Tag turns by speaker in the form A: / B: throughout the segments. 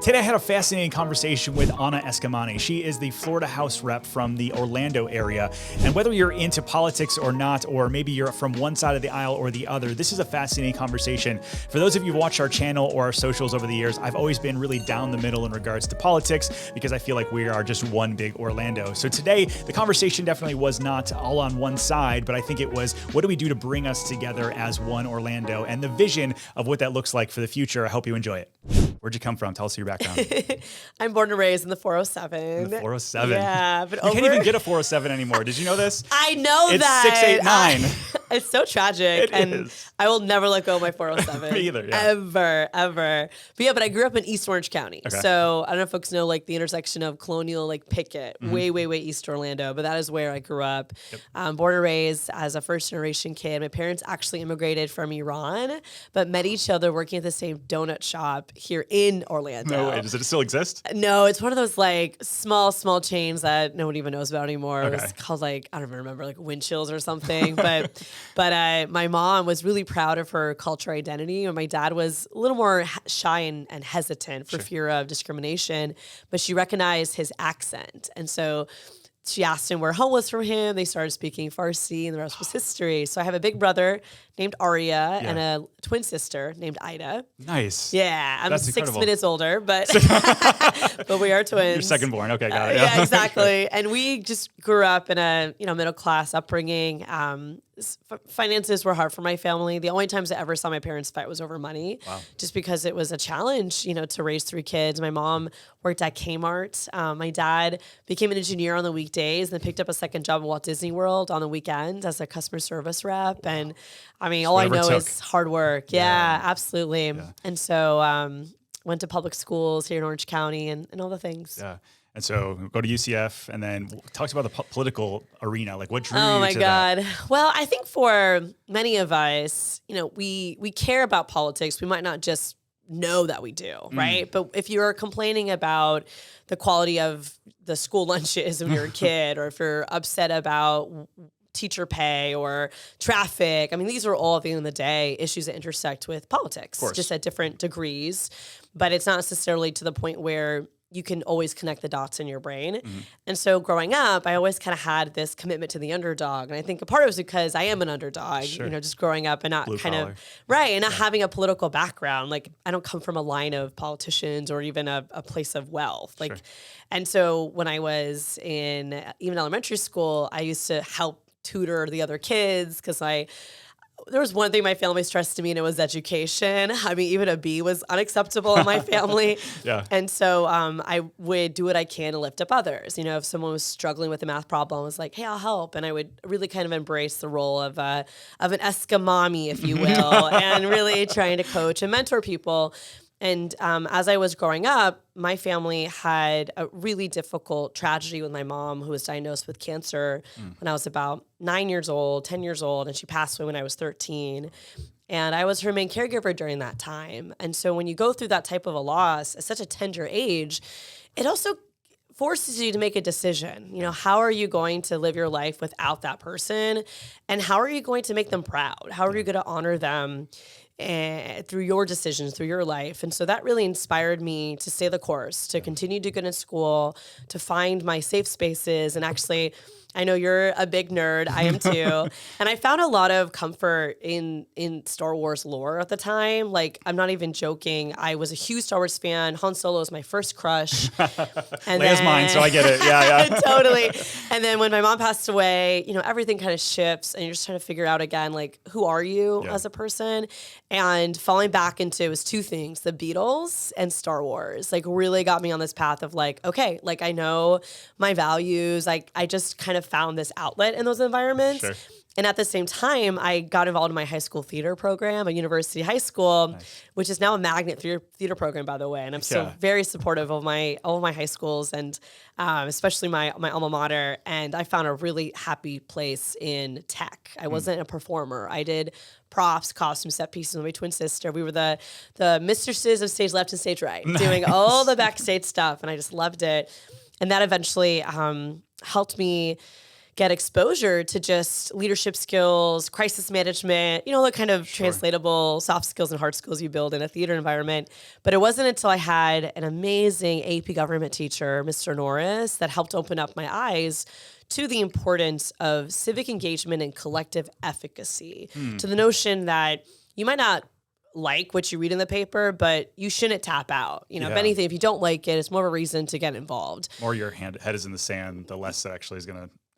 A: Today I had a fascinating conversation with Anna Eskamani. She is the Florida House rep from the Orlando area. And whether you're into politics or not, or maybe you're from one side of the aisle or the other, this is a fascinating conversation. For those of you who watch our channel or our socials over the years, I've always been really down the middle in regards to politics because I feel like we are just one big Orlando. So today, the conversation definitely was not all on one side, but I think it was, what do we do to bring us together as one Orlando, and the vision of what that looks like for the future. I hope you enjoy it. Where'd you come from? Tell us your background.
B: I'm born and raised in the 407.
A: In the 407.
B: Yeah, but
A: you can't even get a 407 anymore. Did you know this?
B: I know
A: it's
B: that.
A: 689.
B: It's so tragic.
A: It
B: and
A: is.
B: I will never let go of my 407.
A: Me either, yeah.
B: Ever. But I grew up in East Orange County.
A: Okay.
B: So I don't know if folks know like the intersection of Colonial, like Pickett, way East Orlando, but that is where I grew up. Yep. Born and raised as a first generation kid. My parents actually immigrated from Iran, but met each other working at the same donut shop here in Orlando.
A: No way. Does it still exist?
B: No, it's one of those like small chains that no one even knows about anymore.
A: Okay.
B: It was called like, I don't even remember, like Wind Chills or something. But my mom was really proud of her cultural identity. And my dad was a little more shy and hesitant for fear of discrimination, but she recognized his accent. And so she asked him where home was from him. They started speaking Farsi, and the rest was history. So I have a big brother named Arya and a twin sister named Ida.
A: Nice.
B: Yeah, I'm
A: That's
B: 6
A: incredible.
B: minutes older, but but we are twins.
A: You're second born. Okay, got it.
B: Yeah, exactly. And we just grew up in a middle class upbringing. Finances were hard for my family. The only times I ever saw my parents fight was over money, just because it was a challenge, to raise 3 kids. My mom worked at Kmart. My dad became an engineer on the weekdays and then picked up a second job at Walt Disney World on the weekends as a customer service rep. And I mean, all I know is hard work. Yeah, absolutely. Yeah. And so went to public schools here in Orange County and all the things.
A: Yeah. And so go to UCF and then talk about the political arena. Like what drew you to that?
B: Oh my God. Well, I think for many of us, we care about politics. We might not just know that we do, right? But if you're complaining about the quality of the school lunches when you're a kid, or if you're upset about teacher pay or traffic, I mean, these are all at the end of the day issues that intersect with politics, just at different degrees. But it's not necessarily to the point where you can always connect the dots in your brain. And so growing up, I always kind of had this commitment to the underdog. And I think a part of it was because I am an underdog, just growing up and not
A: Blue
B: kind
A: collar.
B: of, right, and not having a political background. Like I don't come from a line of politicians or even a place of wealth. Like, and so when I was in even elementary school, I used to help tutor the other kids because there was one thing my family stressed to me, and it was education. I mean, even a B was unacceptable in my family. And so I would do what I can to lift up others. If someone was struggling with a math problem, I was like, hey, I'll help. And I would really kind of embrace the role of an Eskamani, if you will, and really trying to coach and mentor people. And as I was growing up, my family had a really difficult tragedy with my mom, who was diagnosed with cancer when I was about 10 years old, and she passed away when I was 13. And I was her main caregiver during that time. And so when you go through that type of a loss at such a tender age, it also forces you to make a decision. How are you going to live your life without that person? And how are you going to make them proud? How are you going to honor them through your decisions, through your life? And so that really inspired me to stay the course, to continue to do good in school, to find my safe spaces. And actually, I know you're a big nerd. I am too. And I found a lot of comfort in Star Wars lore at the time. Like, I'm not even joking. I was a huge Star Wars fan. Han Solo was my first crush. And
A: Leia's mine, so I get it. Yeah.
B: Totally. And then when my mom passed away, everything kind of shifts, and you're just trying to figure out again, like, who are you as a person? And falling back into, it was 2 things, the Beatles and Star Wars, like really got me on this path of like, okay, like I know my values. Like I just kind of found this outlet in those environments. And at the same time, I got involved in my high school theater program at University High School, which is now a magnet theater program, by the way. And I'm still very supportive of all of my high schools, and especially my alma mater. And I found a really happy place in tech. I wasn't a performer. I did props, costume, set pieces with my twin sister. We were the mistresses of stage left and stage right, doing all the backstage stuff. And I just loved it. And that eventually helped me get exposure to just leadership skills, crisis management, the kind of translatable soft skills and hard skills you build in a theater environment. But it wasn't until I had an amazing AP government teacher, Mr. Norris, that helped open up my eyes to the importance of civic engagement and collective efficacy, to the notion that you might not like what you read in the paper, but you shouldn't tap out. If anything, if you don't like it, it's more of a reason to get involved.
A: More your head is in the sand, the less that actually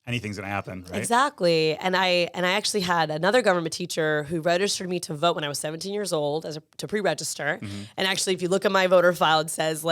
A: anything's going to happen, right?
B: Exactly. And I actually had another government teacher who registered me to vote when I was 17 years old to pre-register. And actually, if you look at my voter file, it says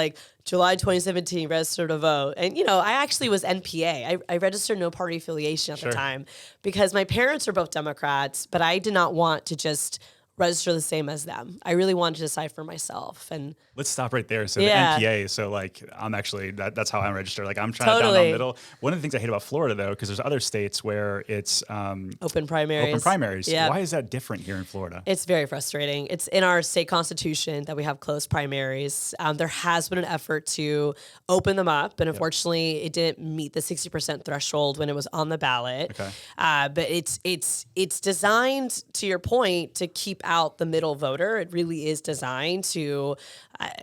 B: July 2017, registered to vote. And, I actually was NPA. I registered no party affiliation at the time because my parents are both Democrats, but I did not want to just register the same as them. I really wanted to decide for myself. And
A: let's stop right there. So the NPA, so I'm actually, that's how I'm registered. I'm trying to down the middle. One of the things I hate about Florida though, because there's other states where it's
B: open primaries.
A: Yeah. Why is that different here in Florida?
B: It's very frustrating. It's in our state constitution that we have closed primaries. There has been an effort to open them up, and unfortunately it didn't meet the 60% threshold when it was on the ballot.
A: Okay.
B: But it's designed, to your point, to keep out the middle voter. It really is designed to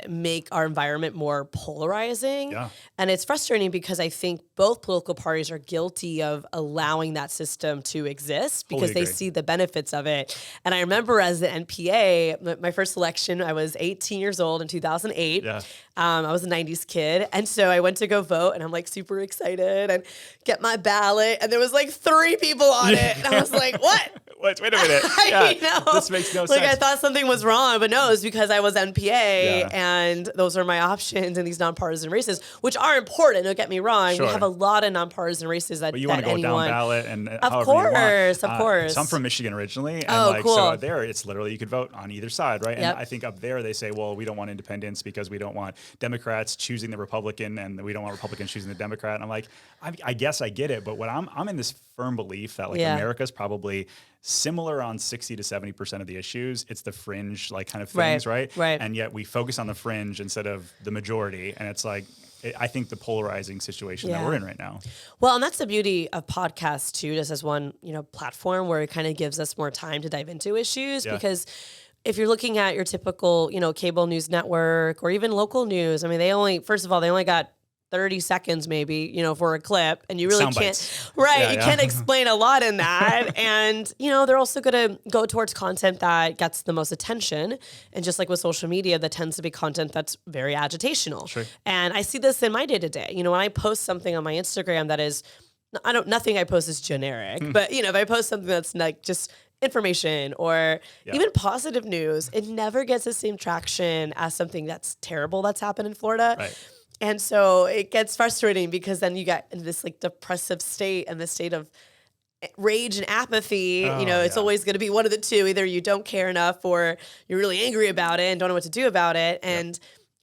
B: make our environment more polarizing.
A: Yeah.
B: And it's frustrating because I think both political parties are guilty of allowing that system to exist because they see the benefits of it. And I remember as the NPA, my first election, I was 18 years old in 2008.
A: Yeah.
B: I was a 90s kid. And so I went to go vote and I'm super excited and get my ballot. And there was 3 people on it. And I was like, what?
A: Wait a minute.
B: I know.
A: This makes no sense.
B: I thought something was wrong, but no, it was because I was NPA and those are my options in these nonpartisan races, which are important. Don't get me wrong.
A: Sure.
B: We have a lot of nonpartisan races that
A: but you want to go down ballot and
B: of course.
A: So I'm from Michigan originally. And
B: cool.
A: So there it's literally you could vote on either side, right?
B: Yep.
A: And I think up there they say, well, we don't want independents because we don't want Democrats choosing the Republican and we don't want Republicans choosing the Democrat. And I'm like, I guess I get it, but what I'm in this firm belief that America's probably similar on 60 to 70% of the issues. It's the fringe kind of things, right?
B: Right.
A: And yet we focus on the fringe instead of the majority. And it's I think the polarizing situation that we're in right now.
B: Well, and that's the beauty of podcasts too, just as one, platform where it kind of gives us more time to dive into issues because if you're looking at your typical, cable news network or even local news, they only got 30 seconds maybe, for a clip, and you really can't, can't explain a lot in that. And, they're also going to go towards content that gets the most attention. And just like with social media, that tends to be content that's very agitational.
A: Sure.
B: And I see this in my day to day. When I post something on my Instagram that is, nothing I post is generic, but if I post something that's just information or even positive news, it never gets the same traction as something that's terrible that's happened in Florida.
A: Right.
B: And so it gets frustrating because then you get into this depressive state and this state of rage and apathy. It's always going to be one of the two. Either you don't care enough or you're really angry about it and don't know what to do about it. And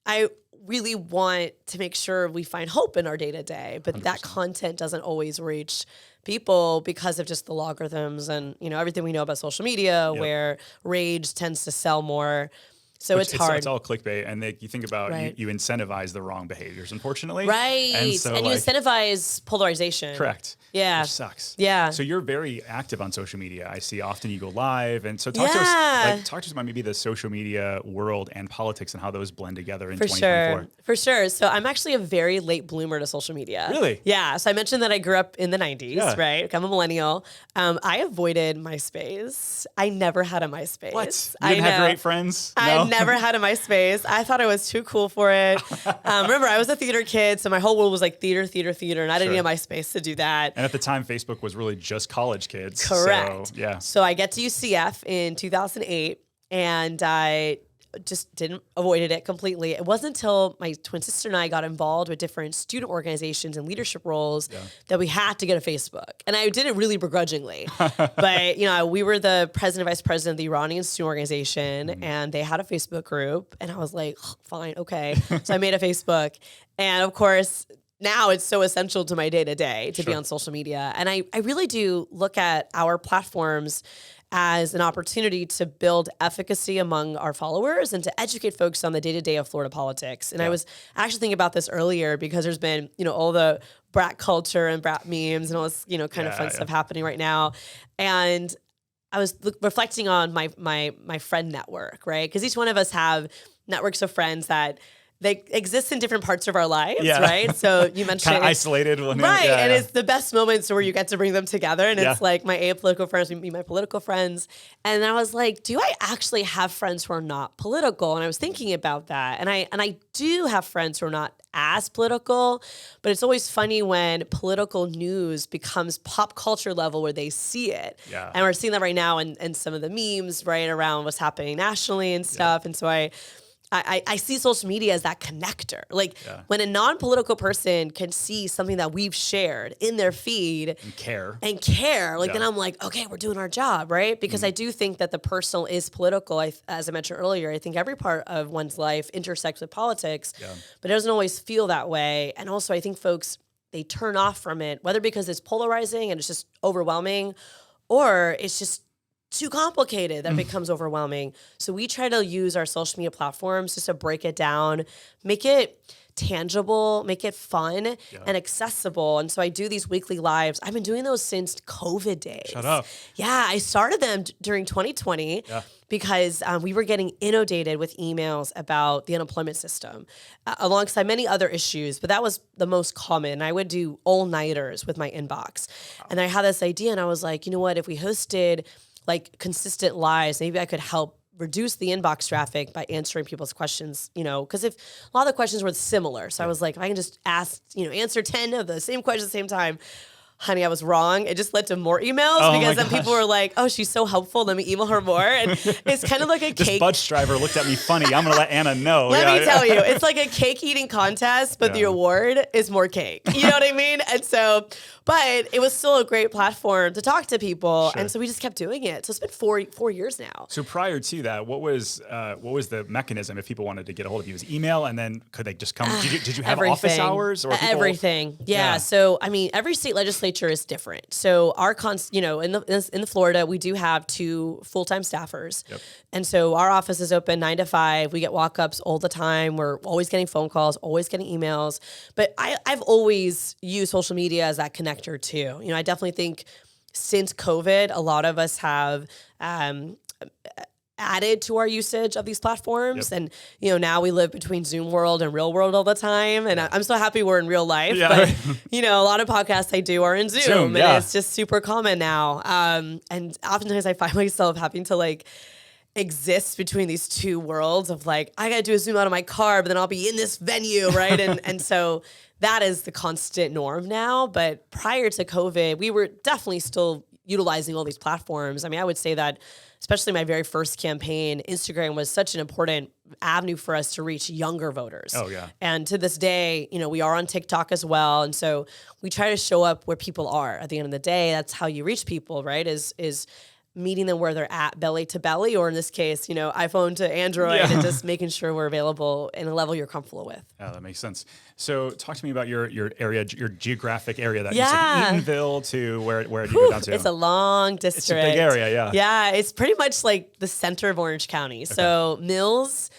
B: I really want to make sure we find hope in our day to day, but 100%. That content doesn't always reach people because of just the logarithms and, everything we know about social media where rage tends to sell more. So it's hard.
A: It's all clickbait, and you think about you incentivize the wrong behaviors, unfortunately.
B: Right, and
A: you
B: incentivize polarization.
A: Correct.
B: Yeah,
A: which sucks.
B: Yeah.
A: So you're very active on social media. I see often you go live, and so talk to us about maybe the social media world and politics and how those blend together in 2024.
B: For sure. So I'm actually a very late bloomer to social media.
A: Really?
B: Yeah. So I mentioned that I grew up in the 90s, right? I'm a millennial. I avoided MySpace. I never had a MySpace.
A: What? You didn't have great friends? No?
B: I never had a MySpace. I thought I was too cool for it. Remember, I was a theater kid, so my whole world was theater, and I didn't need a MySpace to do that.
A: And at the time, Facebook was really just college kids.
B: Correct.
A: So, yeah.
B: So I get to UCF in 2008, and I just avoided it completely. It wasn't until my twin sister and I got involved with different student organizations and leadership roles that we had to get a Facebook. And I did it really begrudgingly. But, we were the president and vice president of the Iranian student organization, and they had a Facebook group. And I was like, fine, okay. So I made a Facebook. And of course, now it's so essential to my day-to-day to be on social media. And I really do look at our platforms as an opportunity to build efficacy among our followers and to educate folks on the day-to-day of Florida politics. And I was actually thinking about this earlier because there's been, all the brat culture and brat memes and all this, kind of fun stuff happening right now. And I was reflecting on my friend network, right? Because each one of us have networks of friends that they exist in different parts of our lives, right? So you mentioned
A: kind of isolated,
B: right? And it's the best moments where you get to bring them together, and it's like my apolitical friends meet my political friends. And I was like, do I actually have friends who are not political? And I was thinking about that, and I do have friends who are not as political, but it's always funny when political news becomes pop culture level where they see it.
A: Yeah.
B: And we're seeing that right now in some of the memes, right, around what's happening nationally and stuff. And so I see social media as that connector. Like when a non-political person can see something that we've shared in their feed
A: and care,
B: like then I'm like, okay, we're doing our job, right? Because I do think that the personal is political. As I mentioned earlier, I think every part of one's life intersects with politics, but it doesn't always feel that way. And also I think folks, they turn off from it, whether because it's polarizing and it's just overwhelming, or it's just too complicated that becomes overwhelming. So we try to use our social media platforms just to break it down, make it tangible, make it fun and accessible. And so I do these weekly lives. I've been doing those since COVID days.
A: Shut up.
B: Yeah, I started them during 2020 because we were getting inundated with emails about the unemployment system alongside many other issues, but that was the most common. I would do all-nighters with my inbox. And I had this idea, and I was like, you know what, if we hosted like consistent lives, maybe I could help reduce the inbox traffic by answering people's questions, because if a lot of the questions were similar. So I was like, if I can just answer 10 of the same questions at the same time, honey, I was wrong. It just led to more emails because then people were like, oh, she's so helpful. Let me email her more. And it's kind of like a
A: this
B: cake.
A: Bus driver looked at me funny. I'm going to let Anna know.
B: Let me tell you, it's like a cake eating contest, but the award is more cake. You know what I mean? And so, but it was still a great platform to talk to people. Sure. And so we just kept doing it. So it's been four years now.
A: So prior to that, what was the mechanism if people wanted to get a hold of you? Was email, and then could they just come? Did you have office hours or people?
B: Everything? Yeah. So I mean, every state legislature is different. So our in the Florida, we do have 2 full-time staffers, and so our office is open 9 to 5. We get walk-ups all the time. We're always getting phone calls, always getting emails. But I've always used social media as that connector too. I definitely think since COVID, a lot of us have added to our usage of these platforms. And, now we live between Zoom world and real world all the time. And I'm so happy we're in real life. But, a lot of podcasts I do are in Zoom and it's just super common now. And oftentimes I find myself having to exist between these 2 worlds of I got to do a Zoom out of my car, but then I'll be in this venue, right? And so that is the constant norm now. But prior to COVID, we were definitely still utilizing all these platforms. I mean, I would say that especially my very first campaign, Instagram was such an important avenue for us to reach younger voters.
A: Oh, yeah.
B: And to this day, we are on TikTok as well. And so we try to show up where people are. At the end of the day, that's how you reach people, right? Is meeting them where they're at, belly to belly, or in this case, iPhone to Android, and just making sure we're available in a level you're comfortable with.
A: Yeah, that makes sense. So talk to me about your area, your geographic area that you said Eatonville to where do you go down to?
B: It's a long district.
A: It's a big area, yeah.
B: Yeah, it's pretty much like the center of Orange County. Okay. So Mills,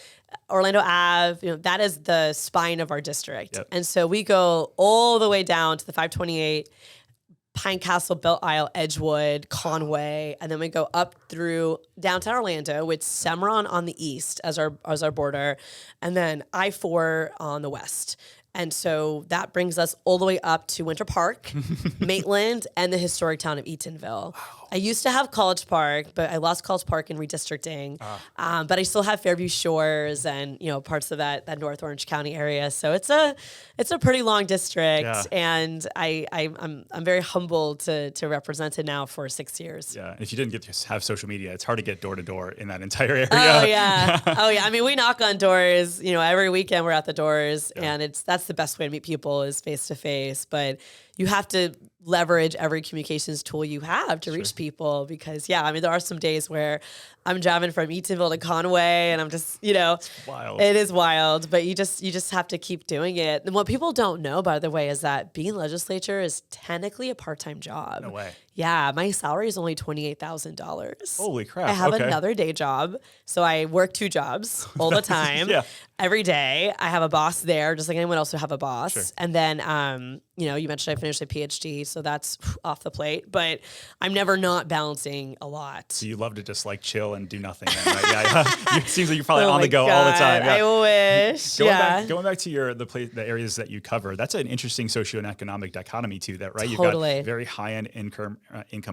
B: Orlando Ave, that is the spine of our district. Yep. And so we go all the way down to the 528, Pine Castle, Belle Isle, Edgewood, Conway, and then we go up through downtown Orlando with Cimarron on the east as our border, and then I-4 on the west. And so that brings us all the way up to Winter Park, Maitland, and the historic town of Eatonville. Wow. I used to have College Park, but I lost College Park in redistricting. But I still have Fairview Shores and parts of that North Orange County area. So it's a pretty long district, and I'm very humbled to represent it now for 6 years.
A: Yeah, and if you didn't get to have social media, it's hard to get door to door in that entire area.
B: Oh yeah, I mean, we knock on doors. Every weekend we're at the doors, and that's the best way to meet people is face to face. But you have to leverage every communications tool you have to reach people because, there are some days where I'm driving from Eatonville to Conway and I'm just,
A: It's wild.
B: It is wild, but you just have to keep doing it. And what people don't know, by the way, is that being legislature is technically a part-time job.
A: No way.
B: Yeah, my salary is only $28,000.
A: Holy crap.
B: I have another day job. So I work 2 jobs all the time. Every day. I have a boss there, just like anyone else would have a boss. Sure. And then you mentioned I finished a PhD, so that's off the plate, but I'm never not balancing a lot.
A: So you love to just like chill and do nothing then, right? Yeah. It seems like you're probably on the go
B: God,
A: all the time. Yeah.
B: I wish.
A: Going back to the areas that you cover, that's an interesting socioeconomic dichotomy too, that, right?
B: Totally.
A: You've got very high-end income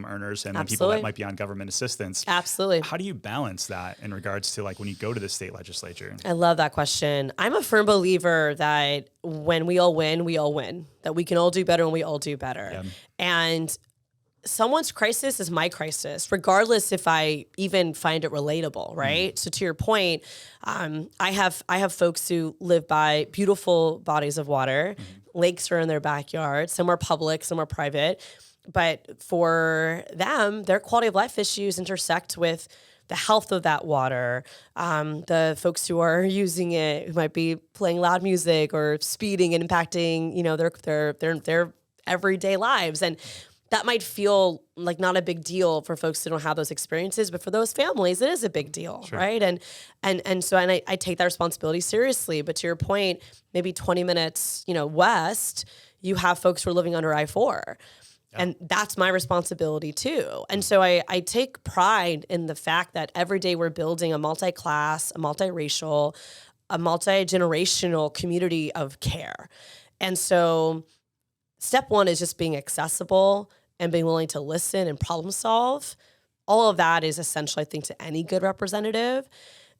A: earners and then people
B: Absolutely.
A: that might be on government assistance.
B: Absolutely.
A: How do you balance that in regards to like when you go to the state legislature?
B: I love that question. I'm a firm believer that when we all win, that we can all do better when we all do better.
A: Yeah.
B: And someone's crisis is my crisis, regardless if I even find it relatable, right? So to your point, I have folks who live by beautiful bodies of water. Lakes are in their backyard. Some are public, some are private. But for them, their quality of life issues intersect with the health of that water. The folks who are using it, who might be playing loud music or speeding and impacting, their everyday lives. And that might feel like not a big deal for folks who don't have those experiences, but for those families, it is a big deal,
A: Sure.
B: right? And so I take that responsibility seriously. But to your point, maybe 20 minutes, west, you have folks who are living under I-4. And that's my responsibility too. And so I take pride in the fact that every day we're building a multi-class, a multiracial, a multi-generational community of care. And so step one is just being accessible and being willing to listen and problem solve. All of that is essential, I think, to any good representative.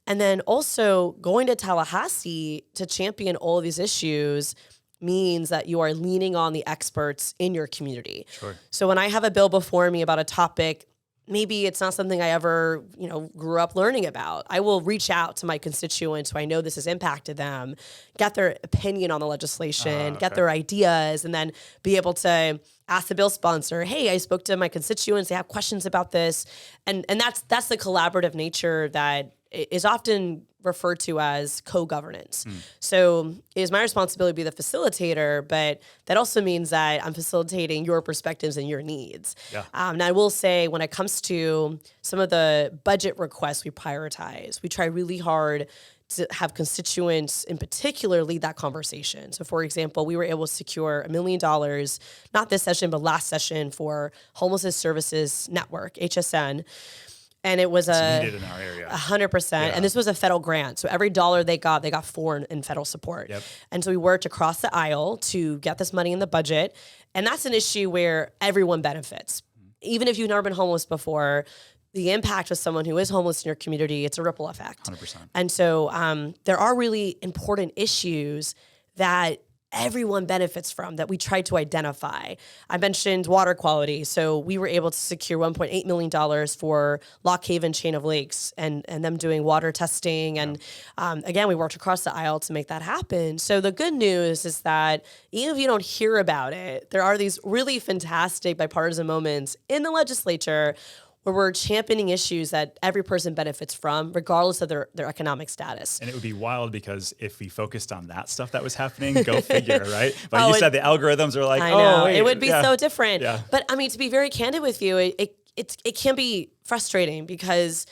B: And then also going to Tallahassee to champion all of these issues means that you are leaning on the experts in your community.
A: Sure.
B: So when I have a bill before me about a topic, maybe it's not something I ever, grew up learning about, I will reach out to my constituents who I know this has impacted them, get their opinion on the legislation, get their ideas, and then be able to ask the bill sponsor, hey, I spoke to my constituents, they have questions about this. And that's the collaborative nature that is often referred to as co-governance. So it is my responsibility to be the facilitator, but that also means that I'm facilitating your perspectives and your needs.
A: Yeah.
B: Now I will say when it comes to some of the budget requests we prioritize, we try really hard to have constituents in particular lead that conversation. So for example, we were able to secure $1 million, not this session, but last session for Homelessness Services Network, HSN. And it was
A: needed in our area.
B: 100%.
A: Yeah.
B: And this was a federal grant. So every dollar they got $4 in federal support.
A: Yep.
B: And so we worked across the aisle to get this money in the budget. And that's an issue where everyone benefits. Even if you've never been homeless before, the impact of someone who is homeless in your community, it's a ripple effect.
A: 100%.
B: And so there are really important issues that everyone benefits from that we tried to identify. I mentioned water quality. So we were able to secure $1.8 million for Lock Haven Chain of Lakes and them doing water testing. And again, we worked across the aisle to make that happen. So the good news is that even if you don't hear about it, there are these really fantastic bipartisan moments in the legislature where we're championing issues that every person benefits from, regardless of their economic status.
A: And it would be wild because if we focused on that stuff that was happening, go figure, right? But you said the algorithms are like,
B: I know.
A: wait,
B: it would be so different.
A: Yeah.
B: But I mean, to be very candid with you, it can be frustrating because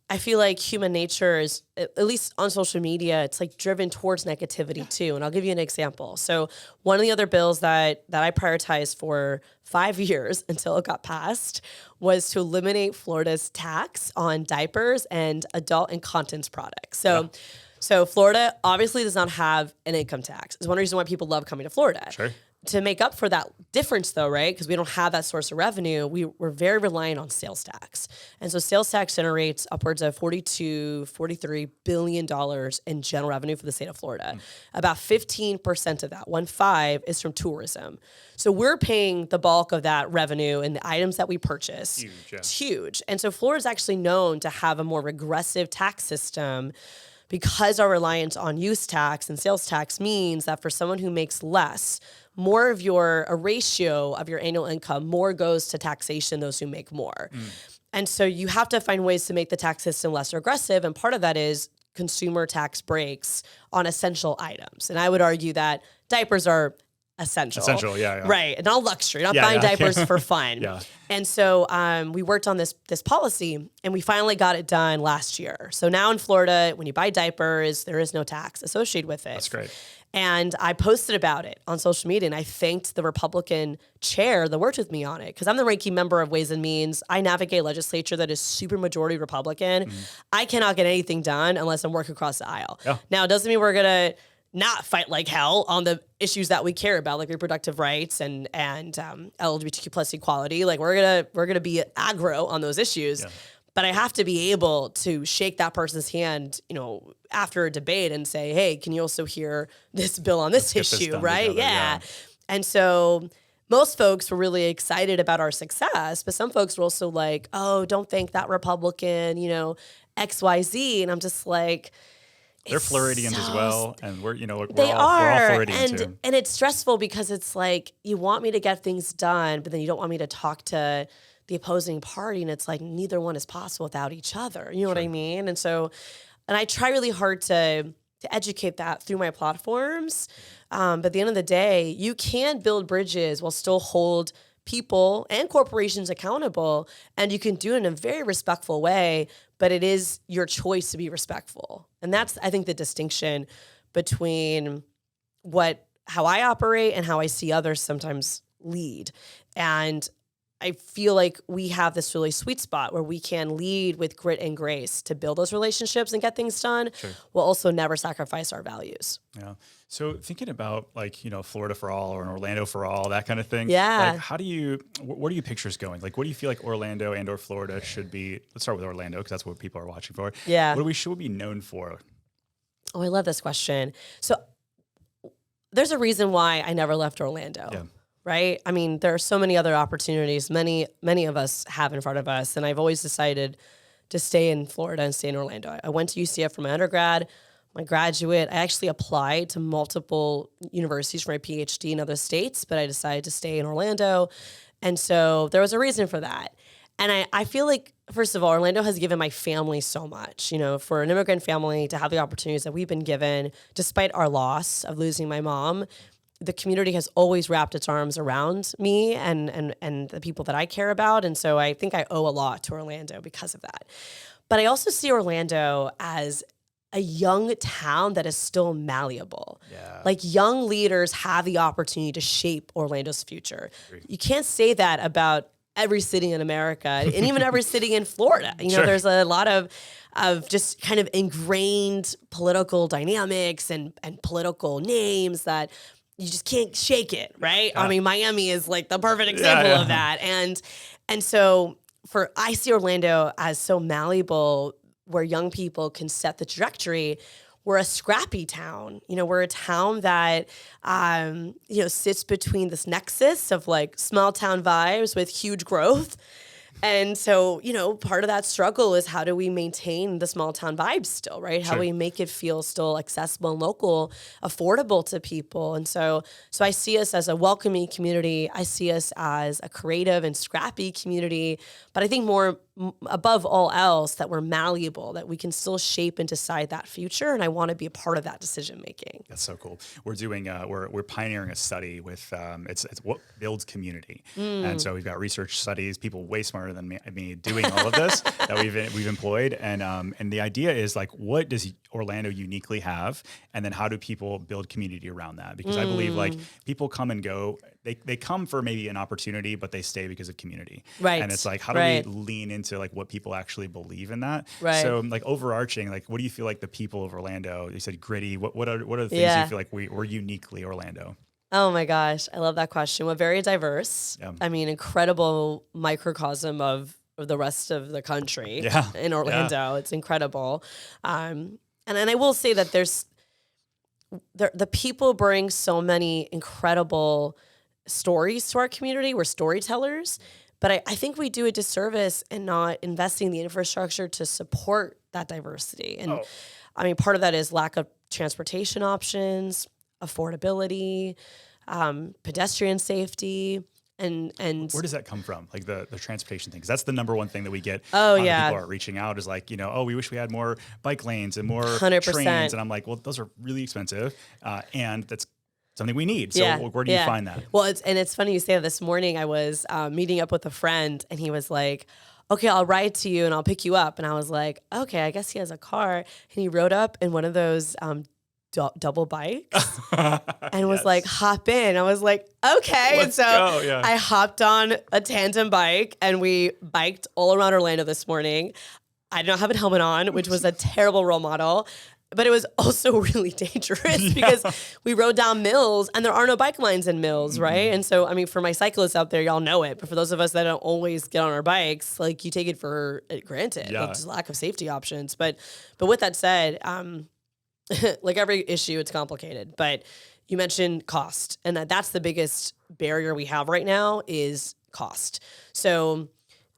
B: I feel like human nature is, at least on social media, it's like driven towards negativity too. And I'll give you an example. So one of the other bills that I prioritized for 5 years until it got passed was to eliminate Florida's tax on diapers and adult incontinence products. So Florida obviously does not have an income tax. It's one reason why people love coming to Florida.
A: Sure.
B: To make up for that difference though, right? Because we don't have that source of revenue, we're very reliant on sales tax. And so sales tax generates upwards of $42-43 billion in general revenue for the state of Florida. About 15% of that, 1.5, is from tourism. So we're paying the bulk of that revenue in the items that we purchase.
A: Huge, yeah.
B: It's huge. And so Florida is actually known to have a more regressive tax system because our reliance on use tax and sales tax means that for someone who makes less, more of a ratio of your annual income, more goes to taxation, those who make more. And so you have to find ways to make the tax system less regressive. And part of that is consumer tax breaks on essential items. And I would argue that diapers are essential.
A: Essential, yeah.
B: Right. Not luxury, not
A: Yeah,
B: buying
A: yeah.
B: diapers for fun.
A: Yeah.
B: And so we worked on this policy, and we finally got it done last year. So now in Florida, when you buy diapers, there is no tax associated with it.
A: That's great.
B: And I posted about it on social media, and I thanked the Republican chair that worked with me on it, because I'm the ranking member of Ways and Means. I navigate legislature that is super majority Republican. I cannot get anything done unless I'm working across the aisle.
A: Yeah.
B: Now, it doesn't mean we're going to not fight like hell on the issues that we care about, like reproductive rights and LGBTQ plus equality. Like we're gonna be aggro on those issues. Yeah. But I have to be able to shake that person's hand, after a debate and say, hey, can you also hear this bill on this issue, right?
A: Together, yeah.
B: And so most folks were really excited about our success, but some folks were also like, oh, don't thank that Republican, XYZ. And I'm just like,
A: they're Floridians as well, and we're all Floridian too.
B: And it's stressful because it's like you want me to get things done, but then you don't want me to talk to the opposing party, and it's like neither one is possible without each other. You know what I mean? And so, I try really hard to educate that through my platforms. But at the end of the day, you can build bridges while still hold people and corporations accountable, and you can do it in a very respectful way, but it is your choice to be respectful. And that's, I think, the distinction between how I operate and how I see others sometimes lead. And I feel like we have this really sweet spot where we can lead with grit and grace to build those relationships and get things done, while also never sacrifice our values.
A: Yeah. So thinking about Florida for all or an Orlando for all, that kind of thing.
B: Yeah.
A: Like what are your pictures going? Like, what do you feel like Orlando and or Florida should be? Let's start with Orlando, because that's what people are watching for.
B: Yeah.
A: What should we be known for?
B: Oh, I love this question. So there's a reason why I never left Orlando.
A: Yeah.
B: Right? I mean, there are so many other opportunities many of us have in front of us, and I've always decided to stay in Florida and stay in Orlando. I went to UCF for my undergrad, my graduate. I actually applied to multiple universities for my PhD in other states, but I decided to stay in Orlando. And so there was a reason for that. And I feel like, first of all, Orlando has given my family so much. For an immigrant family to have the opportunities that we've been given, despite our loss of losing my mom, the community has always wrapped its arms around me and the people that I care about. And so I think I owe a lot to Orlando because of that. But I also see Orlando as a young town that is still malleable. Yeah. Like young leaders have the opportunity to shape Orlando's future. You can't say that about every city in America and even every city in Florida. There's a lot of just kind of ingrained political dynamics and political names that you just can't shake it, right? Yeah. I mean, Miami is like the perfect example of that. And so I see Orlando as so malleable, where young people can set the trajectory. We're a scrappy town. We're a town that, sits between this nexus of like small town vibes with huge growth. And so, part of that struggle is how do we maintain the small town vibes still, right? How do we make it feel still accessible and local, affordable to people? And so I see us as a welcoming community. I see us as a creative and scrappy community. But I think more above all else, that we're malleable, that we can still shape and decide that future. And I want to be a part of that decision making.
A: That's so cool. We're doing we're pioneering a study with it's what builds community. And so we've got research studies, people way smarter than me doing all of this that we've employed. And the idea is like, what does Orlando uniquely have? And then how do people build community around that? Because I believe like people come and go. They come for maybe an opportunity, but they stay because of community.
B: Right.
A: And it's like, how do we lean into like what people actually believe in that?
B: Right.
A: So like overarching, like what do you feel like the people of Orlando, you said gritty, what are the things you feel like we're uniquely Orlando?
B: Oh my gosh, I love that question. We're very diverse. Yeah. I mean, incredible microcosm of the rest of the country in Orlando. Yeah. It's incredible. And I will say that the people bring so many incredible stories to our community. We're storytellers, but I think we do a disservice in not investing in the infrastructure to support that diversity. And I mean, part of that is lack of transportation options, affordability, pedestrian safety, and
A: where does that come from? Like the transportation thing, because that's the number one thing that we get.
B: Oh
A: people
B: yeah,
A: are reaching out is like, we wish we had more bike lanes and more
B: 100%.
A: trains, and I'm like, well, those are really expensive, and that's something we need. So where do you find that?
B: Well, it's funny you say that. This morning I was meeting up with a friend, and he was like, okay, I'll ride to you and I'll pick you up. And I was like, okay, I guess he has a car. And he rode up in one of those double bikes and was like, hop in. I was like, okay.
A: Let's go. Yeah.
B: I hopped on a tandem bike and we biked all around Orlando this morning. I did not have a helmet on, which was a terrible role model. But it was also really dangerous because we rode down Mills and there are no bike lines in Mills, right? And so, I mean, for my cyclists out there, y'all know it. But for those of us that don't always get on our bikes, like you take it for granted, like just lack of safety options. But with that said, like every issue, it's complicated. But you mentioned cost, and that's the biggest barrier we have right now is cost. So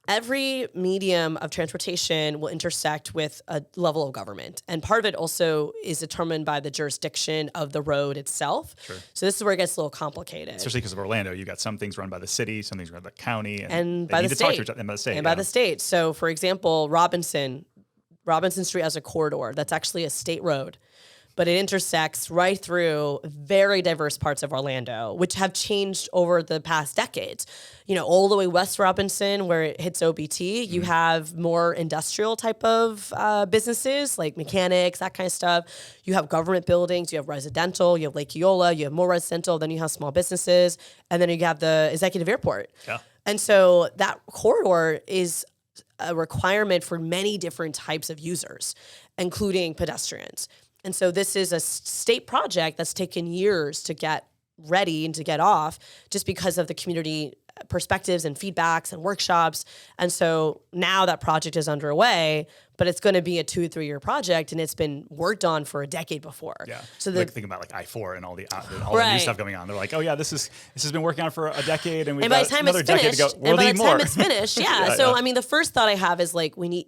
B: every medium of transportation will intersect with a level of government. And part of it also is determined by the jurisdiction of the road itself. Sure. So this is where it gets a little complicated.
A: Especially because of Orlando. You got some things run by the city, some things run by the county.
B: And by the state.
A: And by the state.
B: And by the state. So, for example, Robinson Street has a corridor that's actually a state road. But it intersects right through very diverse parts of Orlando, which have changed over the past decades. You know, all the way west Robinson, where it hits OBT, you have more industrial type of businesses, like mechanics, that kind of stuff. You have government buildings, you have residential, you have Lake Eola, you have more residential, then you have small businesses, and then you have the executive airport. Yeah. And so that corridor is a requirement for many different types of users, including pedestrians. And so this is a state project that's taken years to get ready and to get off just because of the community perspectives and feedbacks and workshops. And so now that project is underway, but it's going to be a 2-3 year project, and it's been worked on for a decade before.
A: Yeah.
B: So
A: like think about like I-4 and all the new stuff going on. They're like, oh yeah, this has been working on for a decade, and we've got another decade to go. We'll need more.
B: And by the time it's finished, I mean, the first thought I have is like we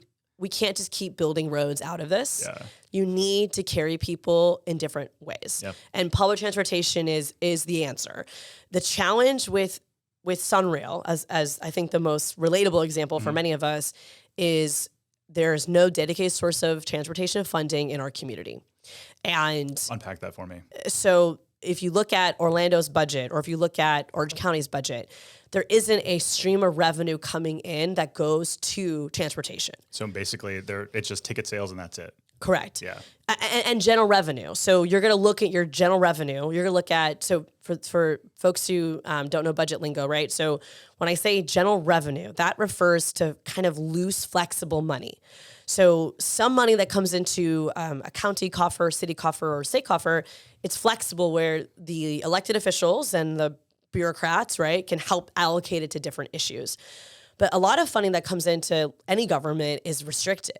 B: can't just keep building roads out of this. Yeah. You need to carry people in different ways. Yep. And public transportation is the answer. The challenge with Sunrail, as I think the most relatable example for many of us, is there's no dedicated source of transportation funding in our community. And
A: unpack that for me.
B: So if you look at Orlando's budget, or if you look at Orange County's budget, there isn't a stream of revenue coming in that goes to transportation.
A: So basically, it's just ticket sales and that's it.
B: Correct.
A: Yeah.
B: And general revenue. So you're going to look at your general revenue. You're going to look at, so for folks who don't know budget lingo, right? So when I say general revenue, that refers to kind of loose, flexible money. So some money that comes into a county coffer, city coffer, or state coffer, it's flexible where the elected officials and the bureaucrats, right, can help allocate it to different issues. But a lot of funding that comes into any government is restricted.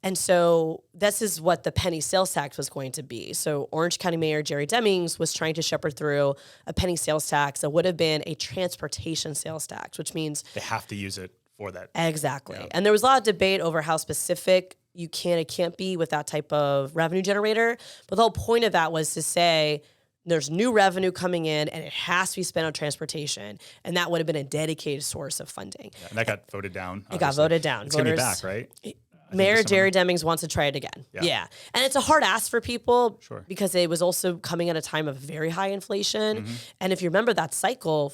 B: And so this is what the penny sales tax was going to be. So Orange County Mayor Jerry Demings was trying to shepherd through a penny sales tax that would have been a transportation sales tax, which means
A: they have to use it for that.
B: Exactly.
A: Yeah.
B: And there was a lot of debate over how specific you can and can't be with that type of revenue generator. But the whole point of that was to say, there's new revenue coming in and it has to be spent on transportation. And that would have been a dedicated source of funding.
A: Yeah, and that got voted down.
B: It got voted down.
A: It's going to be back, right?
B: Mayor Jerry Demings wants to try it again. Yeah. And it's a hard ask for people because it was also coming at a time of very high inflation. And if you remember that cycle,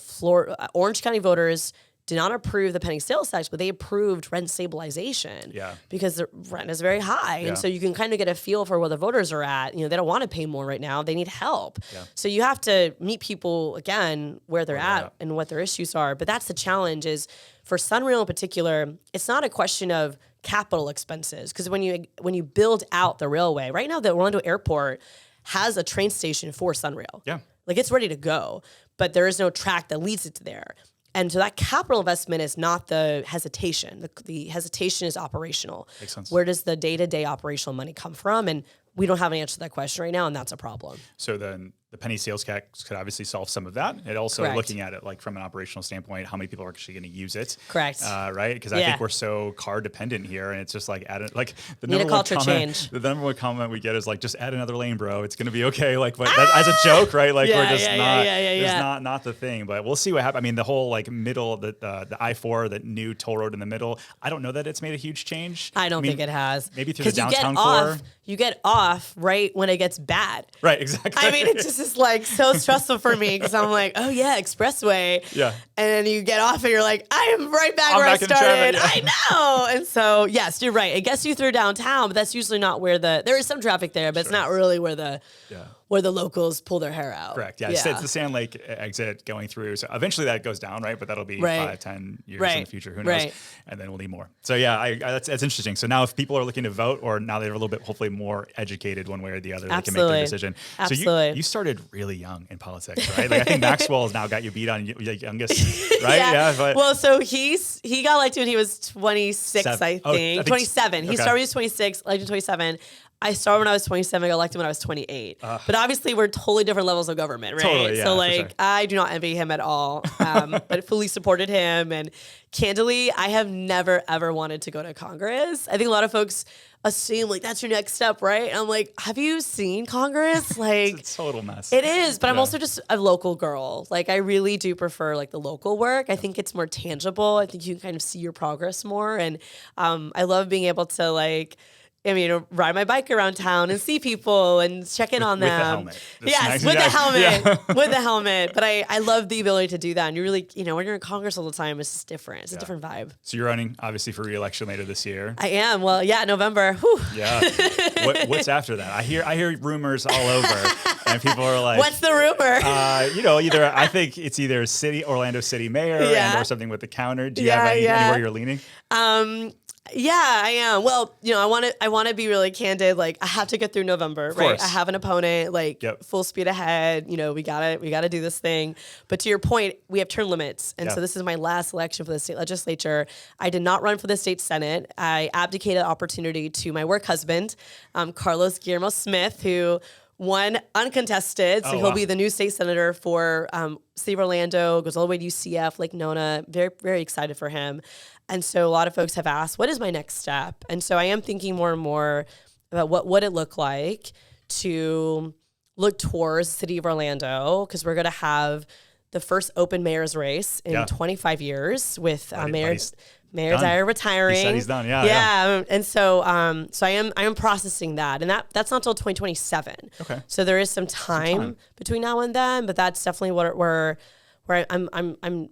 B: Orange County voters did not approve the penny sales tax, but they approved rent stabilization because the rent is very high. And so you can kind of get a feel for where the voters are at. You know, they don't want to pay more right now. They need help. So you have to meet people, again, where they're at and what their issues are. But that's the challenge is for Sunrail in particular, it's not a question of capital expenses. Because when you build out the railway, right now the Orlando Airport has a train station for Sunrail. Yeah. Like it's ready to go, but there is no track that leads it to there. And so that capital investment is not the hesitation. The hesitation is operational.
A: Makes sense.
B: Where does the day-to-day operational money come from? And we don't have an answer to that question right now, and that's a problem.
A: So then the penny sales tax could obviously solve some of that. And also looking at it like from an operational standpoint, how many people are actually going to use it.
B: Correct.
A: Right? Because I think we're so car dependent here, and it's just like the
B: need a culture change.
A: The number one comment we get is like, just add another lane, bro. It's going to be okay. Like, but that, as a joke, right? Like we're just not the thing. But we'll see what happens. I mean, the whole like middle, the I-4, the new toll road in the middle. I don't know that it's made a huge change.
B: I don't think it has.
A: Maybe through the downtown core.
B: You get off right when it gets bad.
A: Right. Exactly.
B: I mean, it's just is like so stressful for me because I'm like, oh yeah, expressway.
A: Yeah.
B: And then you get off and you're like, I am right back
A: I'm
B: where
A: back
B: I
A: in traffic,
B: started.
A: yeah.
B: I know. And so, yes, you're right. It gets you through downtown, but that's usually not where there is some traffic there, but it's not really where the locals pull their hair out.
A: Correct. Yeah. It's the Sand Lake exit going through. So eventually that goes down, right? But that'll be 5-10 years in the future. Who knows? And then we'll need more. So yeah, that's interesting. So now if people are looking to vote, or now they're a little bit hopefully more educated one way or the other, they can make their decision.
B: Absolutely.
A: So you started really young in politics, right? Like I think Maxwell has now got you beat on your youngest, right? Yeah.
B: Well, so he got elected when he was 26, I think 27. He started when he was 26, elected 27. I started when I was 27. I got elected when I was 28. But obviously, we're totally different levels of government, right?
A: Totally, yeah,
B: so, like, I do not envy him at all. But fully supported him. And candidly, I have never, ever wanted to go to Congress. I think a lot of folks assume, like, that's your next step, right? And I'm like, have you seen Congress? Like,
A: it's a total mess.
B: It is. But I'm also just a local girl. Like, I really do prefer, like, the local work. I think it's more tangible. I think you can kind of see your progress more. And I love being able to, like, ride my bike around town and see people and check in on them.
A: With the helmet.
B: Yes, with the helmet. With the helmet. But I love the ability to do that. And you really, when you're in Congress all the time, it's just different. It's a different vibe.
A: So you're running, obviously, for re-election later this year.
B: I am. Well, November. Whew.
A: Yeah. What's after that? I hear rumors all over, and people are like,
B: "What's the rumor?"
A: Either I think it's either Orlando City Mayor or something with the counter. Do you have anywhere you're leaning?
B: Yeah, I am. Well, I want to be really candid. Like, I have to get through November, right? I have an opponent, like, full speed ahead. We gotta do this thing. But to your point, we have term limits, and so this is my last election for the state legislature. I did not run for the state senate. I abdicated opportunity to my work husband, Carlos Guillermo Smith, who won uncontested. So he'll be the new state senator for City of Orlando. Goes all the way to UCF, Lake Nona. Very, very excited for him. And so a lot of folks have asked, what is my next step? And so I am thinking more and more about what would it look like to look towards the City of Orlando, because we're going to have the first open mayor's race in 25 years with Mayor Dyer retiring.
A: He said he's done. Yeah.
B: And so I am processing that, and that's not until 2027.
A: Okay.
B: So there is some time between now and then, but that's definitely where I'm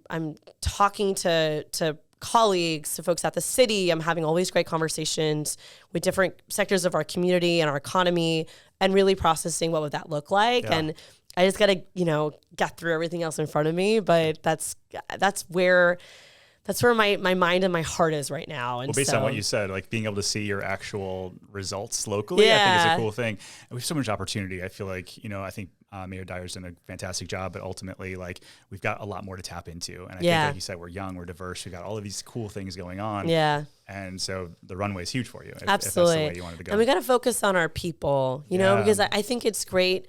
B: talking to colleagues, to folks at the city. I'm having all these great conversations with different sectors of our community and our economy, and really processing what would that look like. Yeah. And I just got to, get through everything else in front of me. But that's where my mind and my heart is right now. And
A: based on what you said, like being able to see your actual results locally, I think is a cool thing. And we have so much opportunity. I feel like, I think Mayor Dyer's done a fantastic job, but ultimately, like, we've got a lot more to tap into. And I think, like you said, we're young, we're diverse, we've got all of these cool things going on.
B: Yeah.
A: And so the runway is huge for you. If
B: Absolutely.
A: If that's the way you wanted to go.
B: And we got to focus on our people, because I think it's great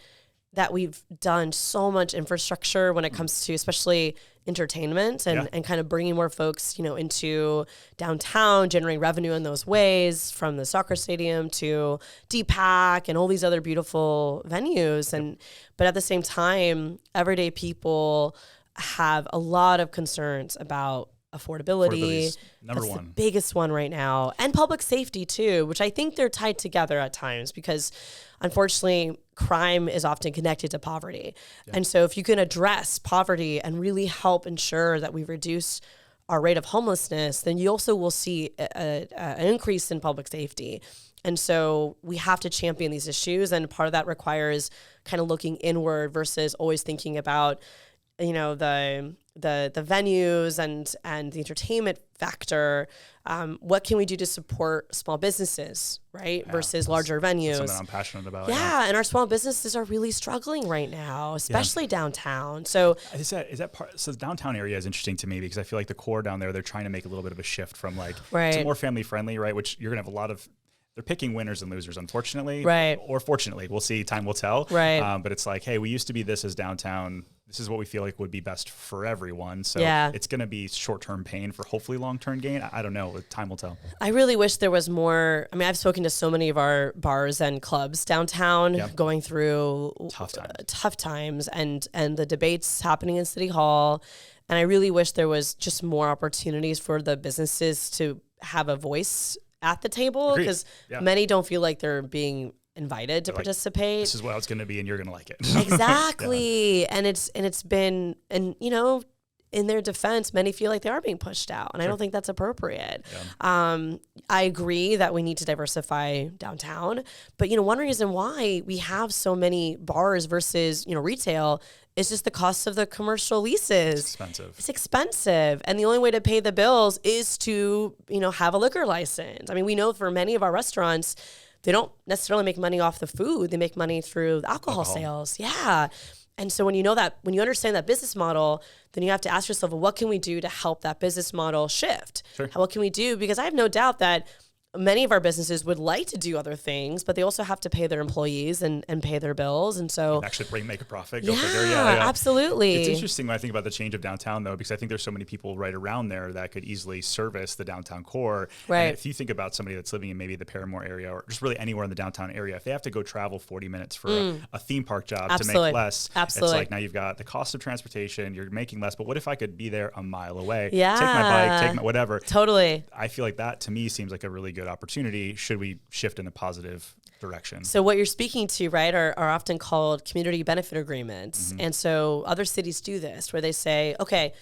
B: that we've done so much infrastructure when it comes to especially entertainment and kind of bringing more folks, into downtown, generating revenue in those ways, from the soccer stadium to DPAC and all these other beautiful venues. But at the same time, everyday people have a lot of concerns about affordability.
A: Number one.
B: The biggest one right now. And public safety too, which I think they're tied together at times, because unfortunately crime is often connected to poverty. Yeah. And so if you can address poverty and really help ensure that we reduce our rate of homelessness, then you also will see an increase in public safety. And so we have to champion these issues. And part of that requires kind of looking inward versus always thinking about, the venues and the entertainment factor. What can we do to support small businesses, right? Versus larger venues.
A: That's something I'm passionate about.
B: Yeah, and our small businesses are really struggling right now, especially downtown. So
A: is that part? So the downtown area is interesting to me, because I feel like the core down there, they're trying to make a little bit of a shift from to more family friendly, right? Which you're gonna have a lot of. They're picking winners and losers, unfortunately,
B: right?
A: Or fortunately, we'll see. Time will tell,
B: right?
A: But it's like, hey, we used to be this as downtown. This is what we feel like would be best for everyone. So it's going to be short-term pain for hopefully long-term gain. I don't know. Time will tell.
B: I really wish there was more. I mean, I've spoken to so many of our bars and clubs downtown going through tough times and the debates happening in City Hall. And I really wish there was just more opportunities for the businesses to have a voice at the table, because many don't feel like they're being invited to
A: They're like,
B: participate.
A: this is what it's going to be, and you're going to like it.
B: Exactly. Yeah. And it's been, and you know, in their defense, many feel like they are being pushed out, and I don't think that's appropriate. Yeah. I agree that we need to diversify downtown, but you know, one reason why we have so many bars versus, you know, retail is just the cost of the commercial leases. It's expensive, and the only way to pay the bills is to, you know, have a liquor license. I mean, we know for many of our restaurants, they don't necessarily make money off the food; they make money through alcohol sales. Yeah. And so when you know that, when you understand that business model, then you have to ask yourself, well, what can we do to help that business model shift?
A: Sure.
B: What can we do? Because I have no doubt that many of our businesses would like to do other things, but they also have to pay their employees and pay their bills. And so
A: actually make a profit.
B: Go figure. Yeah, absolutely.
A: It's interesting when I think about the change of downtown, though, because I think there's so many people right around there that could easily service the downtown core.
B: Right.
A: And if you think about somebody that's living in maybe the Paramore area or just really anywhere in the downtown area, if they have to go travel 40 minutes for a theme park job to make less, it's like now you've got the cost of transportation, you're making less, but what if I could be there a mile away?
B: Yeah.
A: Take my bike, take my whatever.
B: Totally.
A: I feel like that to me seems like a really good opportunity. Should we shift in a positive direction?
B: So what you're speaking to, right, are often called community benefit agreements. Mm-hmm. And so other cities do this where they say, okay,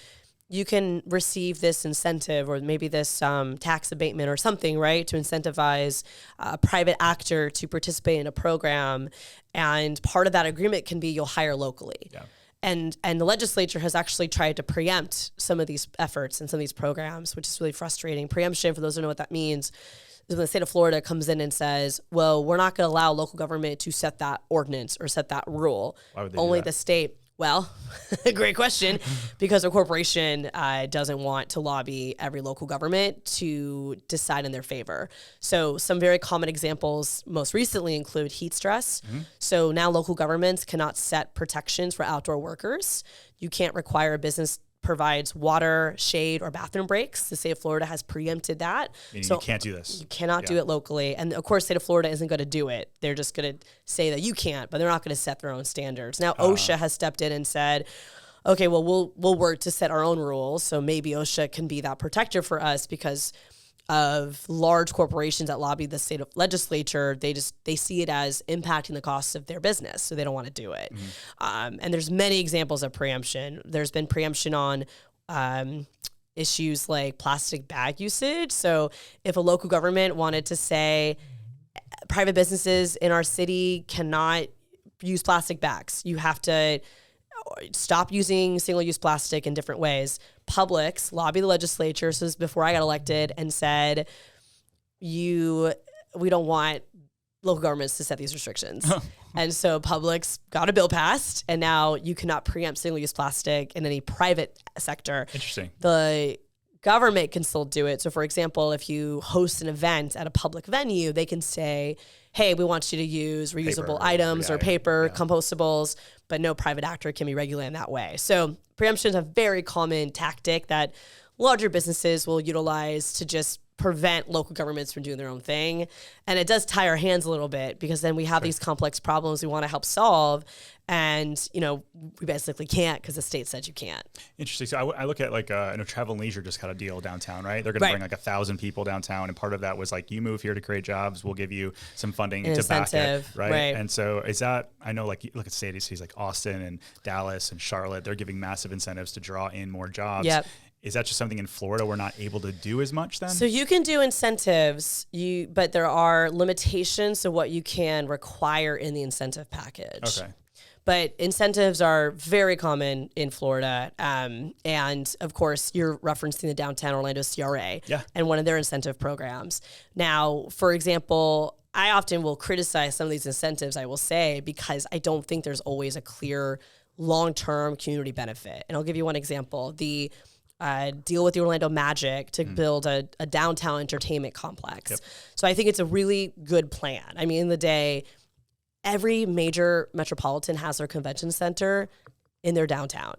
B: you can receive this incentive or maybe this tax abatement or something, right, to incentivize a private actor to participate in a program. And part of that agreement can be you'll hire locally. Yeah. And the legislature has actually tried to preempt some of these efforts and some of these programs, which is really frustrating. Preemption, for those who know what that means, when the state of Florida comes in and says, well, we're not going to allow local government to set that ordinance or set that rule.
A: Why would they
B: Only
A: do that?
B: The state. Well, great question, because a corporation doesn't want to lobby every local government to decide in their favor. So some very common examples most recently include heat stress. Mm-hmm. So now local governments cannot set protections for outdoor workers. You can't require a business provides water, shade, or bathroom breaks. The state of Florida has preempted that.
A: Meaning so you can't do this.
B: You cannot do it locally. And of course, the state of Florida isn't going to do it. They're just going to say that you can't, but they're not going to set their own standards. Now, OSHA has stepped in and said, okay, well, we'll work to set our own rules. So maybe OSHA can be that protector for us because of large corporations that lobby the state legislature. They see it as impacting the costs of their business, so they don't want to do it. Mm-hmm. And there's many examples of preemption. There's been preemption on issues like plastic bag usage. So if a local government wanted to say private businesses in our city cannot use plastic bags, you have to stop using single-use plastic in different ways. Publix lobbied the legislature, so this is before I got elected, and said, we don't want local governments to set these restrictions. And so Publix got a bill passed, and now you cannot preempt single-use plastic in any private sector.
A: Interesting.
B: The government can still do it. So for example, if you host an event at a public venue, they can say, hey, we want you to use reusable items or paper, compostables, but no private actor can be regulated in that way. So preemption is a very common tactic that larger businesses will utilize to just prevent local governments from doing their own thing. And it does tie our hands a little bit because then we have these complex problems we want to help solve. And, you know, we basically can't because the state said you can't.
A: Interesting. So I look at like, I know Travel and Leisure just got a deal downtown, right? They're going to bring like 1,000 people downtown. And part of that was like, you move here to create jobs, we'll give you some funding to back it, right? And so is that, I know like, you look at cities like Austin and Dallas and Charlotte, they're giving massive incentives to draw in more jobs.
B: Yep.
A: Is that just something in Florida we're not able to do as much then?
B: So you can do incentives, but there are limitations to what you can require in the incentive package.
A: Okay.
B: But incentives are very common in Florida. And of course, you're referencing the downtown Orlando CRA and one of their incentive programs. Now, for example, I often will criticize some of these incentives, I will say, because I don't think there's always a clear long-term community benefit. And I'll give you one example. The deal with the Orlando Magic to build a downtown entertainment complex. Yep. So I think it's a really good plan. I mean, in the day, every major metropolitan has their convention center in their downtown.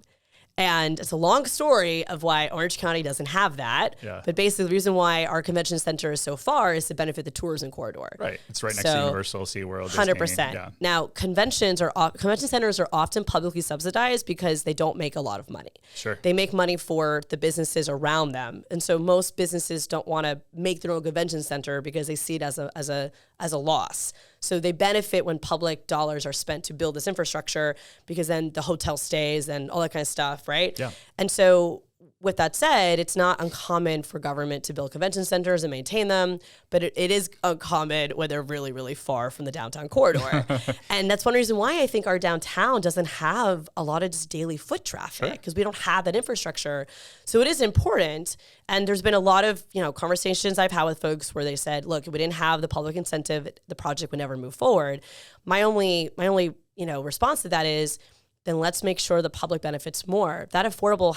B: And it's a long story of why Orange County doesn't have that. Yeah. But basically the reason why our convention center is so far is to benefit the tourism corridor.
A: Right. It's right next to Universal, SeaWorld.
B: 100%.
A: Yeah.
B: Now, convention centers are often publicly subsidized because they don't make a lot of money.
A: Sure.
B: They make money for the businesses around them. And so most businesses don't want to make their own convention center because they see it as a loss. So they benefit when public dollars are spent to build this infrastructure, because then the hotel stays and all that kind of stuff, right?
A: Yeah.
B: And so with that said, it's not uncommon for government to build convention centers and maintain them, but it is uncommon when they're really, really far from the downtown corridor. And that's one reason why I think our downtown doesn't have a lot of just daily foot traffic, because we don't have that infrastructure. So it is important. And there's been a lot of, conversations I've had with folks where they said, look, if we didn't have the public incentive, the project would never move forward. My only response to that is, then let's make sure the public benefits more. The affordable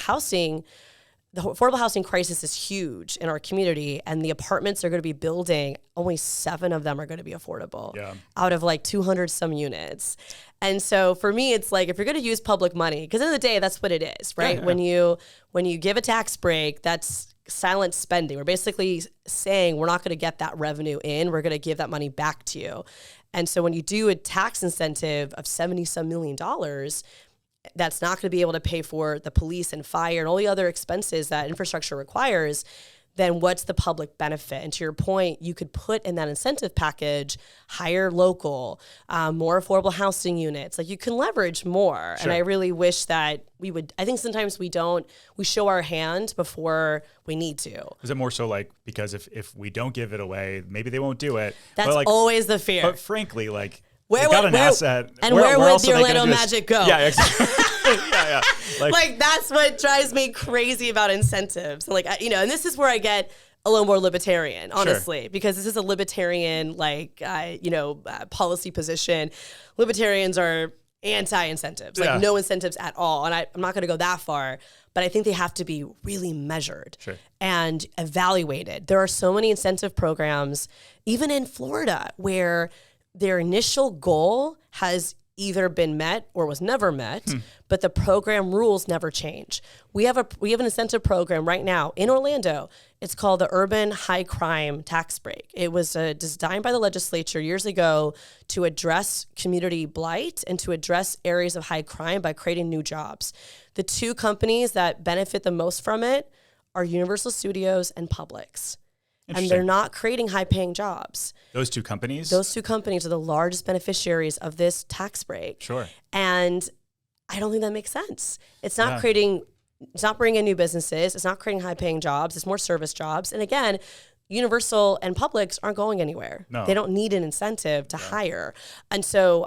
B: housing crisis is huge in our community, and the apartments they're going to be building, only 7 of them are going to be affordable out of like 200 some units. And so for me, it's like, if you're going to use public money, because at the end of the day, that's what it is, right? Yeah. When you give a tax break, that's silent spending. We're basically saying we're not going to get that revenue in. We're going to give that money back to you. And so when you do a tax incentive of $70-some million, that's not going to be able to pay for the police and fire and all the other expenses that infrastructure requires, then what's the public benefit? And to your point, you could put in that incentive package, higher local, more affordable housing units. Like, you can leverage more. Sure. And I really wish that we would. I think sometimes we show our hand before we need to.
A: Is it more so like, because if we don't give it away, maybe they won't do it?
B: That's always the fear.
A: But frankly, like,
B: where
A: got an asset.
B: And where would the Orlando Magic go?
A: Yeah, exactly. yeah.
B: Like, that's what drives me crazy about incentives. Like, and this is where I get a little more libertarian, honestly, because this is a libertarian, policy position. Libertarians are anti-incentives, no incentives at all. And I'm not going to go that far, but I think they have to be really measured and evaluated. There are so many incentive programs, even in Florida, where their initial goal has either been met or was never met, but the program rules never change. We have an incentive program right now in Orlando. It's called the Urban High Crime Tax Break. It was designed by the legislature years ago to address community blight and to address areas of high crime by creating new jobs. The 2 companies that benefit the most from it are Universal Studios and Publix. And they're not creating high-paying jobs.
A: Those two companies?
B: Those 2 companies are the largest beneficiaries of this tax break.
A: Sure.
B: And I don't think that makes sense. It's not creating, it's not bringing in new businesses. It's not creating high-paying jobs. It's more service jobs. And again, Universal and Publix aren't going anywhere. No. They don't need an incentive to hire. And so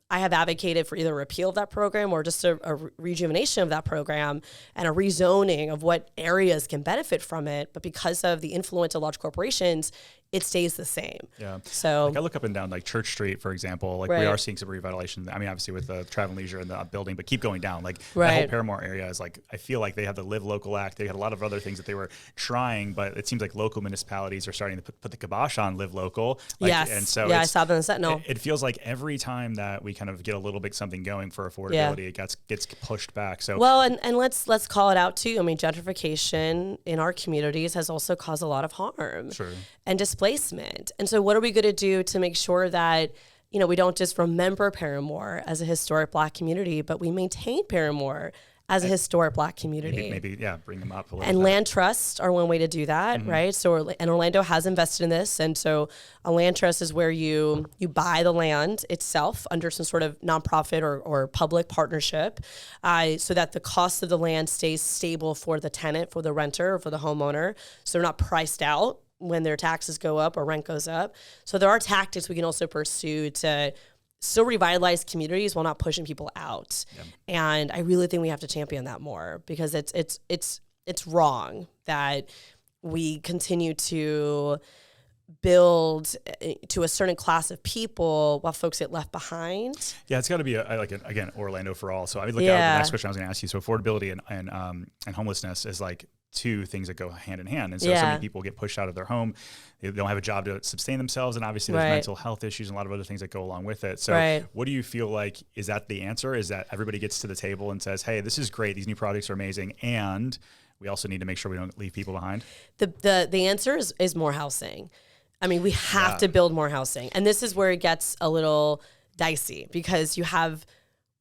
B: I have advocated for either a repeal of that program or just a rejuvenation of that program and a rezoning of what areas can benefit from it. But because of the influence of large corporations, it stays the same. Yeah. So
A: I look up and down like Church Street, for example, we are seeing some revitalization. I mean, obviously with the Travel and Leisure and the building, but keep going down. Like the whole Paramore area is like, I feel like they have the Live Local Act. They had a lot of other things that they were trying, but it seems like local municipalities are starting to put the kibosh on Live Local.
B: Yes.
A: And so
B: I saw them in the Sentinel.
A: It feels like every time that we kind of get a little bit something going for affordability, it gets pushed back. So
B: and let's call it out too. I mean, gentrification in our communities has also caused a lot of harm and displacement. And so what are we going to do to make sure that, we don't just remember Paramore as a historic Black community, but we maintain Paramore as a historic Black community?
A: Maybe bring them up a little
B: and
A: bit.
B: Land trusts are one way to do that, right? So, and Orlando has invested in this. And so a land trust is where you buy the land itself under some sort of nonprofit or public partnership, so that the cost of the land stays stable for the tenant, for the renter, or for the homeowner. So they're not priced out when their taxes go up or rent goes up. So there are tactics we can also pursue to still revitalize communities while not pushing people out. Yeah. And I really think we have to champion that more, because it's wrong that we continue to build to a certain class of people while folks get left behind.
A: Yeah, it's got to be again, Orlando for all. So I look at the next question I was going to ask you. So affordability and homelessness is like 2 things that go hand in hand. And so many people get pushed out of their home. They don't have a job to sustain themselves. And obviously there's mental health issues and a lot of other things that go along with it. So what do you feel like, is that the answer? Is that everybody gets to the table and says, hey, this is great. These new projects are amazing. And we also need to make sure we don't leave people behind?
B: The answer is more housing. I mean, we have to build more housing. And this is where it gets a little dicey, because you have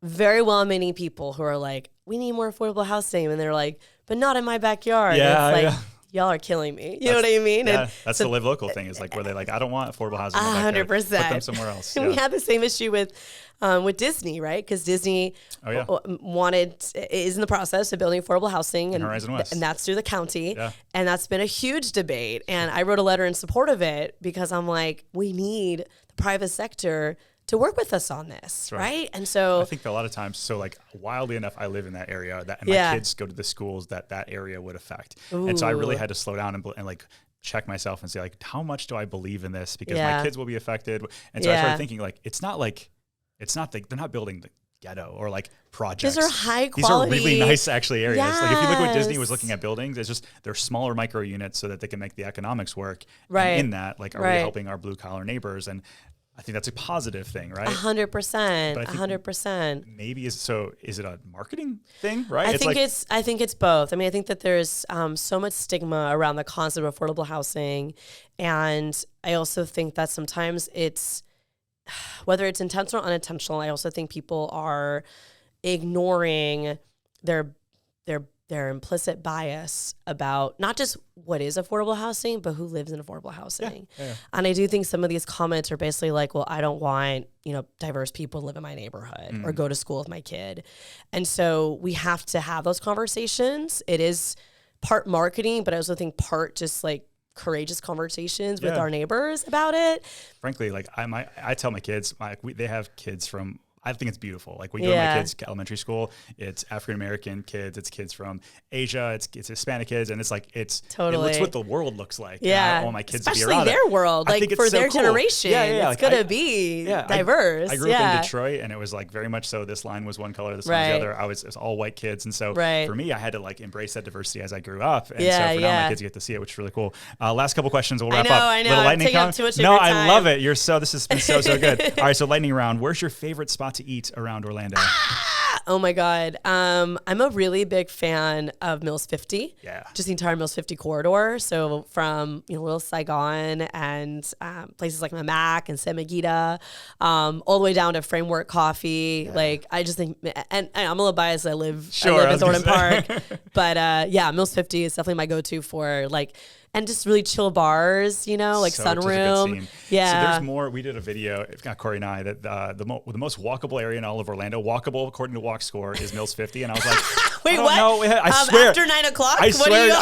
B: very well-meaning people who are like, we need more affordable housing. And they're like, but not in my backyard.
A: Yeah,
B: y'all are killing me. You know what I mean?
A: Yeah,
B: And
A: that's the live local thing is like where they like, I don't want affordable housing.
B: 100%.
A: Put them somewhere else.
B: And we had the same issue with Disney, right? Because Disney is in the process of building affordable housing and
A: Horizon West.
B: And that's through the county.
A: Yeah.
B: And that's been a huge debate. And I wrote a letter in support of it because I'm like, we need the private sector to work with us on this, right? And so
A: I think a lot of times, so like wildly enough, I live in that area and my kids go to the schools that area would affect. Ooh. And so I really had to slow down and like check myself and say like, how much do I believe in this? Because my kids will be affected. And so I started thinking like, they're not building the ghetto or like projects.
B: These are high quality.
A: These are really nice actually areas.
B: Yes.
A: Like if you look what Disney was looking at buildings, it's just they're smaller micro units so that they can make the economics work.
B: Right.
A: And in that, like, are we helping our blue collar neighbors? And I think that's a positive thing, right?
B: 100%. 100%.
A: Maybe is it a marketing thing, right?
B: I think it's both. I mean, I think that there's so much stigma around the concept of affordable housing, and I also think that sometimes it's whether it's intentional or unintentional. I also think people are ignoring their implicit bias about not just what is affordable housing, but who lives in affordable housing. Yeah. And I do think some of these comments are basically like, well, I don't want, diverse people to live in my neighborhood or go to school with my kid. And so we have to have those conversations. It is part marketing, but I also think part just like courageous conversations with our neighbors about it.
A: Frankly, like I tell my kids, they have kids from, I think it's beautiful. Like we go to my kids' elementary school, it's African-American kids, it's kids from Asia, it's Hispanic kids. And it's like, it looks what the world looks like.
B: Yeah.
A: I want my kids
B: especially
A: to be around
B: their world, like for their generation.
A: Yeah.
B: It's going to be diverse.
A: I grew up in Detroit and it was like very much so this line was one color, this line was the other. It was all white kids. And so for me, I had to like embrace that diversity as I grew up. And so for now my kids get to see it, which is really cool. Last couple questions, we'll wrap up.
B: I know. I'm taking up too much of your time.
A: I love it. This has been so good. All right. So lightning round. Where's your favorite spot to eat around Orlando?
B: Oh my God. I'm a really big fan of Mills 50.
A: Yeah.
B: Just the entire Mills 50 corridor. So from, Little Saigon and places like Mamac and San Megiddo, all the way down to Framework Coffee. Yeah. Like I just think, and I'm a little biased. I live in Thornton Park, but Mills 50 is definitely my go-to for like, and just really chill bars, like sunroom. Yeah.
A: So there's more. We did a video, Corey and I, that the most walkable area in all of Orlando, walkable according to Walk Score, is Mills 50. And I was like,
B: wait, what? No,
A: I swear.
B: After 9 o'clock?
A: I swear.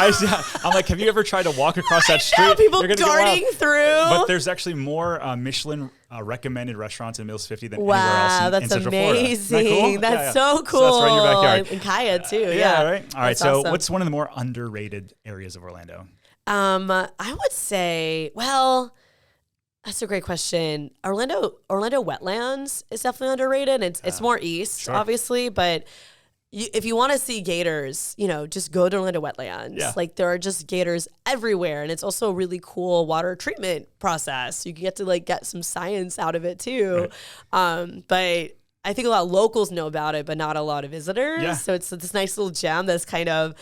A: I'm like, have you ever tried to walk across that street?
B: People darting through.
A: But there's actually more Michelin recommended restaurants in Mills 50 than anywhere else in Central Florida.
B: Amazing.
A: Isn't that cool?
B: That's so cool.
A: So that's right in your backyard.
B: In Kaya too.
A: Yeah, right. All right. So what's one of the more underrated areas of Orlando?
B: I would say, that's a great question. Orlando wetlands is definitely underrated. It's more east, obviously, but if you want to see gators, just go to Orlando wetlands. Yeah. Like there are just gators everywhere, and it's also a really cool water treatment process. You can get to like get some science out of it too. Right. But I think a lot of locals know about it, but not a lot of visitors. Yeah. So it's this nice little gem that's kind of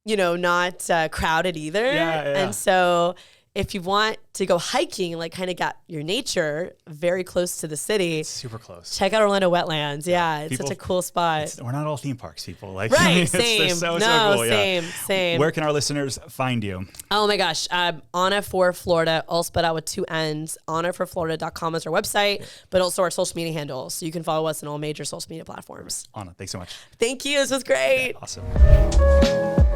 B: not crowded either. And so if you want to go hiking, like kind of got your nature very close to the city.
A: It's super close.
B: Check out Orlando Wetlands. Yeah, it's such a cool spot.
A: We're not all theme parks people. Like,
B: right, same.
A: So cool.
B: Same.
A: Where can our listeners find you?
B: Oh my gosh. Anna for Florida, all spelled out with 2 N's. AnnaForFlorida.com is our website, but also our social media handles. So you can follow us on all major social media platforms.
A: Anna, thanks so much.
B: Thank you. This was great.
A: Yeah, awesome.